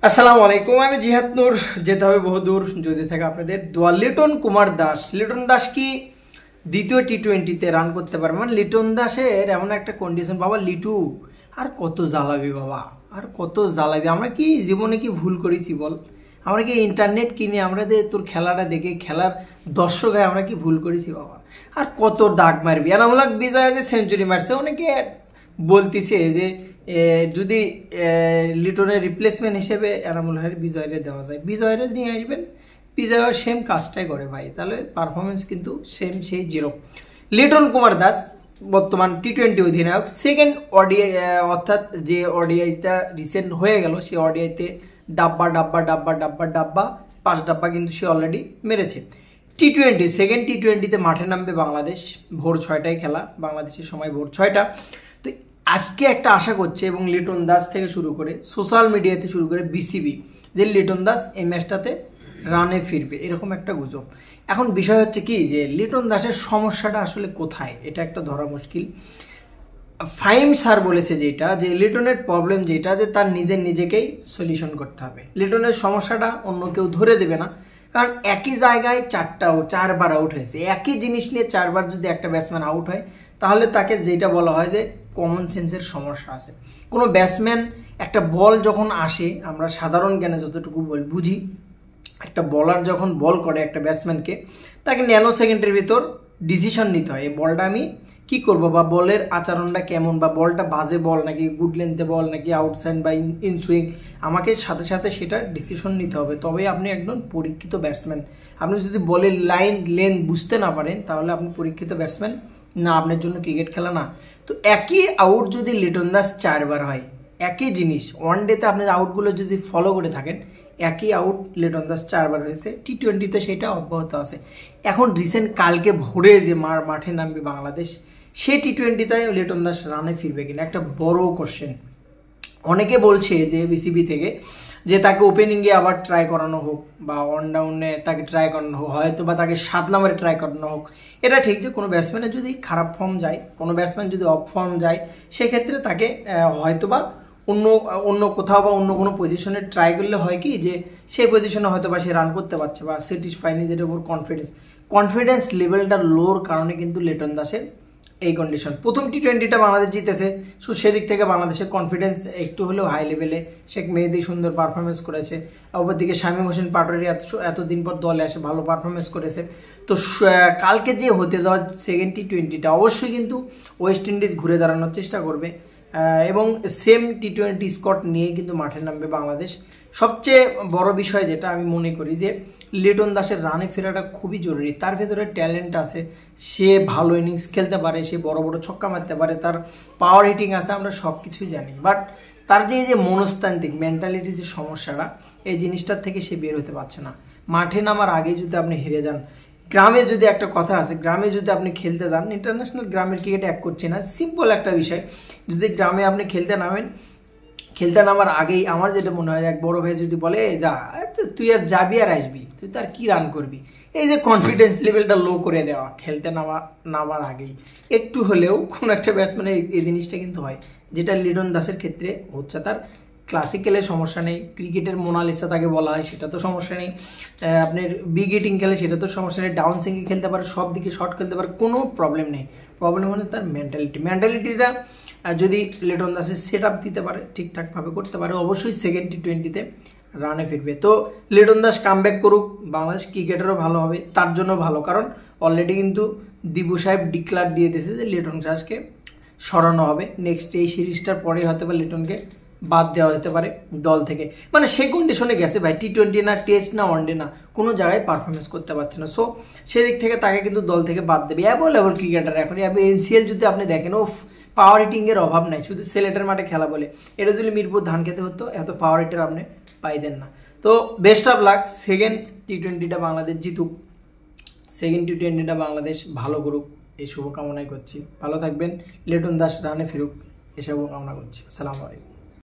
আসসালামু আলাইকুম। আমি জিহাদ নূর। যেতে হবে বহুদূর যদি থাকে আপনাদের দোয়া। লিটন কুমার দাস, লিটন দাস কি দ্বিতীয় টি-20-তে রান করতে পারবে? মানে লিটন দাসের এমন একটা কন্ডিশন, বাবা লিটু আর কত জ্বালাবি বাবা, আর কত জ্বালাবি। আমরা কি জীবনে কি ভুল করেছি বল? আমরা কি ইন্টারনেট কিনে আমরা তোর খেলাটা দেখে খেলার দর্শক হয়ে আমরা কি ভুল করেছি বাবা? আর কত দাগ মারবি। এনামূলক বিজয় যে সেঞ্চুরি মারছে, অনেকে বলতেছে যে যদি লিটনের রিপ্লেসমেন্ট হিসেবে এনামুল হকের বিজয়রে দেওয়া যায়, বিজয়রে নিয়ে আসবেন, বিজয় সেম কাজটাই করে ভাই, তাহলে পারফরমেন্স কিন্তু সেম সেই জিরো। লিটন কুমার দাস বর্তমান টি-20 অধিনায়ক, সেকেন্ড ওডিআই অর্থাৎ যে ওডিআইটা রিসেন্ট হয়ে গেল সেই ওডিআইতে ডাব্বা ডাব্বা ডাব্বা ডাব্বা ডাব্বা 5 ডাব্বা কিন্তু সে অলরেডি মেরেছে। টি-20 সেকেন্ড টি-20তে মাঠে নামবে বাংলাদেশ, ভোর 6টায় খেলা, বাংলাদেশের সময় ভোর 6টা। তো আজকে একটা আশা করছে এবং লিটন দাস থেকে শুরু করে সোশ্যাল মিডিয়াতে শুরু করে বিসিবি যে লিটন দাস এই ম্যাচটাতে রানে ফিরবে, এরকম একটা গুজব। এখন বিষয় হচ্ছে কি যে লিটন দাসের সমস্যাটা আসলে কোথায়, এটা একটা ধরা মুশকিল। ফাইম স্যার বলেছে যেটা, যে লিটনের প্রবলেম যেটা, যে তার নিজেকেই সলিউশন করতে হবে। লিটনের সমস্যাটা অন্য কেউ ধরে দেবে না, কারণ একই জায়গায় 4বার আউট হয়েছে। একই জিনিস নিয়ে 4বার যদি একটা ব্যাটসম্যান আউট হয়, তাহলে তাকে যেটা বলা হয় যে কমন সেন্সের সমস্যা আছে। কোনো ব্যাটসম্যান একটা বল যখন আসে, আমরা সাধারণ জ্ঞানে যতটুকু বুঝি, একটা বলার যখন বল করে একটা ব্যাটসম্যানকে, তাকে ন্যানো সেকেন্ডের ভিতর ডিসিশন নিতে হয়, এই বলটা আমি কি করব, বা বলের আচরণটা কেমন, বা বলটা বাজে বল নাকি গুড লেন্থে বল নাকি আউটসাইড বা ইন সুইং, আমাকে সাথে সাথে সেটা ডিসিশন নিতে হবে। তবে আপনি একজন পরীক্ষিত ব্যাটসম্যান। আপনি যদি বলের লাইন লেন্থ বুঝতে না পারেন, তাহলে আপনি পরীক্ষিত ব্যাটসম্যান না, আপনার জন্য ক্রিকেট খেলা না। তো একই আউট যদি লিটন দাস 4বার হয়, একই জিনিস ওয়ানডেতে আপনি আউটগুলো যদি ফলো করে থাকেন, একই আউট লিটন দাস 4বার হয়েছে, টি-20তে সেটা অব্যাহত আছে। এখন রিসেন্ট কালকে ভোরে যে মাঠে নামবে বাংলাদেশ, সে টি-20তে লিটন দাস রানে ফিরবে কিনা একটা বড় কোশ্চেন। অনেকে বলছে যে বিসিবি থেকে যে তাকে ওপেনিংয়ে আবার ট্রাই করানো হোক, বা অন ডাউনে তাকে ট্রাই করানো হোক, হয়তো বা তাকে 7 নম্বরে ট্রাই করানো হোক। এটা ঠিক যে কোনো ব্যাটসম্যানের যদি খারাপ ফর্ম যায়, কোনো ব্যাটসম্যান যদি অফ ফর্ম যায়, সেক্ষেত্রে তাকে হয়তো বা অন্য কোথাও বা অন্য কোনো পজিশনে ট্রাই করলে হয় কি যে সেই পজিশনে হয়তো বা সে রান করতে পারছে বা স্যাটিসফাই, নিজের উপর কনফিডেন্স লেভেলটা লোর কারণে কিন্তু লিটন দাসের এই কন্ডিশন। প্রথম টি-20টা বাংলাদেশ জিতেছে, সো সেদিক থেকে বাংলাদেশের কনফিডেন্স একটু হলেও হাই লেভেলে। শেখ মেহেদী সুন্দর পারফরমেন্স করেছে, অপরদিকে শামীম হোসেন পাটোয়ারি এতদিন পর দলে আসে ভালো পারফরমেন্স করেছে। তো কালকে যে হতে যাওয়া সেকেন্ড টি-20টা অবশ্যই কিন্তু ওয়েস্ট ইন্ডিজ ঘুরে দাঁড়ানোর চেষ্টা করবে, এবং সেম টি-20 স্কট নিয়ে কিন্তু মাঠে নামবে বাংলাদেশ। সবচেয়ে বড় বিষয় যেটা আমি মনে করি যে লিটন দাসের রানে ফেরাটা খুবই জরুরি। তার ভেতরে ট্যালেন্ট আছে, সে ভালো ইনিংস খেলতে পারে, সে বড় বড় ছক্কা মারতে পারে, তার পাওয়ার হিটিং আছে, আমরা সব কিছুই জানি। বাট তার যে মনস্তান্ত্রিক মেন্টালিটির যে সমস্যাটা, এই জিনিসটার থেকে সে বের হতে পারছে না। মাঠে নামার আগে যদি আপনি হেরে যান, গ্রামে যদি একটা কথা আছে, গ্রামে যদি আপনি খেলতে যান, ইন্টারন্যাশনাল গ্রামের ক্রিকেট এক করছে না, সিম্পল একটা বিষয়, যদি গ্রামে আপনি খেলতে নামেন, খেলতে নামার আগেই আমার যেটা মনে হয়, এক বড় ভাই যদি বলে যা তুই আর যাবি আর আসবি, তুই তার কি রান করবি, এই যে কনফিডেন্স লেভেলটা লো করে দেওয়া খেলতে নামার আগেই একটু হলেও কোনো একটা ব্যাটসম্যানের এই জিনিসটা কিন্তু হয়, যেটা লিটন দাসের ক্ষেত্রে হচ্ছে। তার ক্লাসিক্যালের সমস্যা নেই, ক্রিকেটের মোনালিসা তাকে বলা হয়, সেটা তো সমস্যা নেই। আপনার বিগ হিটিং খেলে সেটা তো সমস্যা নেই, ডাউন সিঙ্গে খেলতে পারে, সব দিকে শর্ট খেলতে পারে, কোনো প্রবলেম নেই। প্রবলেম হলে তার মেন্টালিটিটা যদি লিটন দাসের সেট আপ দিতে পারে, ঠিকঠাকভাবে করতে পারে, অবশ্যই সেকেন্ড টি-20তে রানে ফিরবে। তো লিটন দাস কামব্যাক করুক, বাংলাদেশ ক্রিকেটেরও ভালো হবে, তার জন্য ভালো, কারণ অলরেডি কিন্তু দিবু সাহেব ডিক্লার দিয়ে দিয়েছে যে লিটন দাসকে সরানো হবে। নেক্সট এই সিরিজটার পরে হয়তো বা লিটনকে বাদ দেওয়া যেতে পারে দল থেকে। মানে সেই কন্ডিশনে গেছে ভাই, টি-20 না, টেস্ট না, ওয়ানডে না, কোনো জায়গায় পারফরমেন্স করতে পারছে না। সো সেদিক থেকে তাকে কিন্তু দল থেকে বাদ দেবে। অ্যাভেলেবল ক্রিকেটার এখন এনসিএল যদি আপনি দেখেন, ও পাওয়ার হিটিং এর অভাব নাই, শুধু সিলেটের মাঠে খেলা বলে। এটা যদি মিরপুর ধান খেতে হতো, এত পাওয়ার হিটার আপনি পাইতেন না। তো বেস্ট অফ লাক, সেকেন্ড টি-20টা বাংলাদেশ জিতুক, সেকেন্ড টি-20টা বাংলাদেশ ভালো করুক, এই শুভকামনাই করছি। ভালো থাকবেন, লিটন দাস রানে ফিরুক, এই শুভকামনা করছি। আসসালামু আলাইকুম।